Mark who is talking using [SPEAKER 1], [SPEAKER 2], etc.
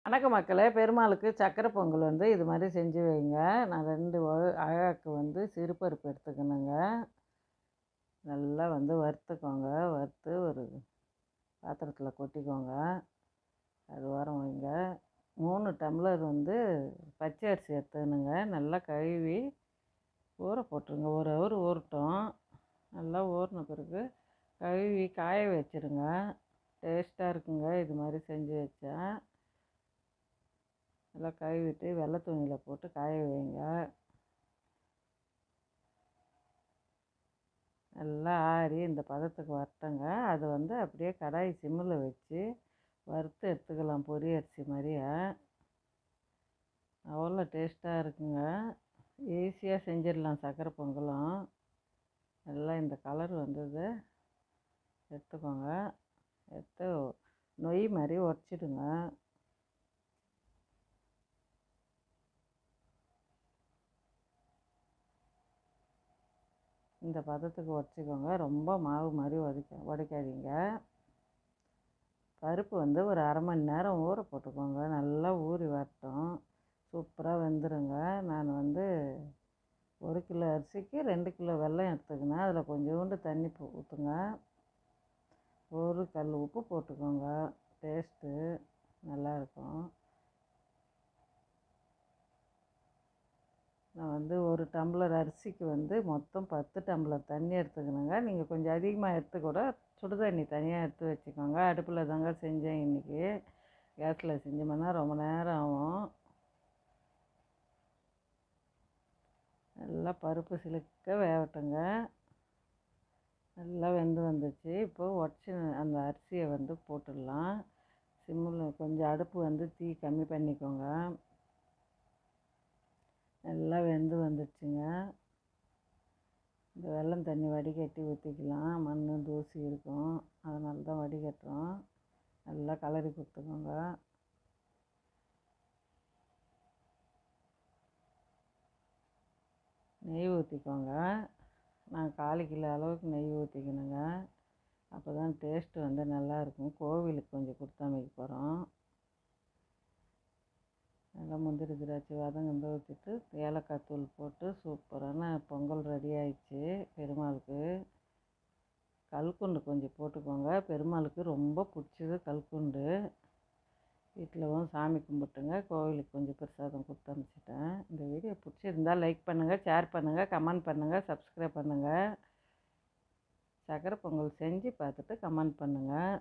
[SPEAKER 1] வணக்கம் மக்களே. பெருமாளுக்கு சக்கரை பொங்கல் இது மாதிரி செஞ்சு வைங்க. நான் 2 அழகாக்கு சிறுபருப்பு எடுத்துக்கணுங்க. நல்லா வறுத்துக்கோங்க. வறுத்து ஒரு பாத்திரத்தில் கொட்டிக்கோங்க. அது ஓரம் வைங்க. 3 டம்ளர் பச்சை அரிசி எடுத்துக்கணுங்க. நல்லா கழுவி ஊற போட்டுருங்க. 1 ஹவர் ஊறட்டும். நல்லா ஊறின பிறகு கழுவி காய வச்சுருங்க. டேஸ்ட்டாக இருக்குங்க இது மாதிரி செஞ்சு வச்சா. நல்லா கழுவிட்டு வெள்ளை துணியில் போட்டு காய வைங்க. நல்லா ஆறி இந்த பதத்துக்கு வரட்டுங்க. அது அப்படியே கடாய் சிம்மில் வச்சு வறுத்து எடுத்துக்கலாம். பொரி அரிசி மாதிரியே அவ்வளோ டேஸ்ட்டாக இருக்குங்க. ஈஸியாக செஞ்சிடலாம் சக்கரை பொங்கலும். நல்லா இந்த கலர் வந்தது எடுத்துக்கோங்க. எடுத்து நொய் மாதிரி உடச்சிடுங்க. இந்த பதத்துக்கு உடச்சிக்கோங்க. ரொம்ப மாவு மாதிரி உடைக்காதீங்க. பருப்பு ஒரு அரை மணி நேரம் ஊற போட்டுக்கோங்க. நல்லா ஊறி வரட்டும். சூப்பராக வெந்துடுங்க. நான் 1 கிலோ அரிசிக்கு 2 கிலோ வெல்லம் எடுத்துக்கினேன். அதில் கொஞ்சோண்டு தண்ணி ஊற்றுங்க. 1 கல் உப்பு போட்டுக்கோங்க. டேஸ்ட்டு நல்லாயிருக்கும். நான் 1 டம்ளர் அரிசிக்கு மொத்தம் 10 டம்ளர் தண்ணி எடுத்துக்கணுங்க. நீங்கள் கொஞ்சம் அதிகமாக எடுத்து கூட சுடு தண்ணி தனியாக எடுத்து வச்சுக்கோங்க. அடுப்பில் தாங்க செஞ்சேன் இன்றைக்கி. கேஸில் செஞ்சோம்னா ரொம்ப நேரம் ஆகும். நல்லா பருப்பு சிலுக்க வேகட்டுங்க. நல்லா வெந்து வந்துச்சு. இப்போது உடச்சி அந்த அரிசியை போட்டுடலாம். சிம்மில் கொஞ்சம் அடுப்பு தீ கம்மி பண்ணிக்கோங்க. நல்லா வெந்து வந்துடுச்சுங்க. இந்த வெல்லம் தண்ணி வடிகட்டி ஊற்றிக்கலாம். மண் தூசி இருக்கும், அதனால தான் வடிகட்டுறோம். நல்லா கலரி கொடுத்துக்கோங்க. நெய் ஊற்றிக்கோங்க. நான் 1/4 கிலோ அளவுக்கு நெய் ஊற்றிக்கணுங்க. அப்போ தான் டேஸ்ட்டு நல்லாயிருக்கும். கோவிலுக்கு கொஞ்சம் கொடுத்தமைக்க போகிறோம். நல்லா முந்திரி திராட்சை வதங்க ஊற்றிட்டு ஏலக்காய் தூள் போட்டு சூப்பரான பொங்கல் ரெடி ஆயிடுச்சு. பெருமாளுக்கு கல்குண்டு கொஞ்சம் போட்டுக்கோங்க. பெருமாளுக்கு ரொம்ப பிடிச்சது கல்குண்டு. வீட்டில் சாமி கும்பிட்டுங்க. கோவிலுக்கு கொஞ்சம் பிரசாதம் கொடுத்து அனுப்பிச்சிட்டேன். இந்த வீடியோ பிடிச்சிருந்தால் லைக் பண்ணுங்கள், ஷேர் பண்ணுங்கள், கமெண்ட் பண்ணுங்கள், சப்ஸ்கிரைப் பண்ணுங்கள். சக்கரை பொங்கல் செஞ்சு பார்த்துட்டு கமெண்ட் பண்ணுங்கள்.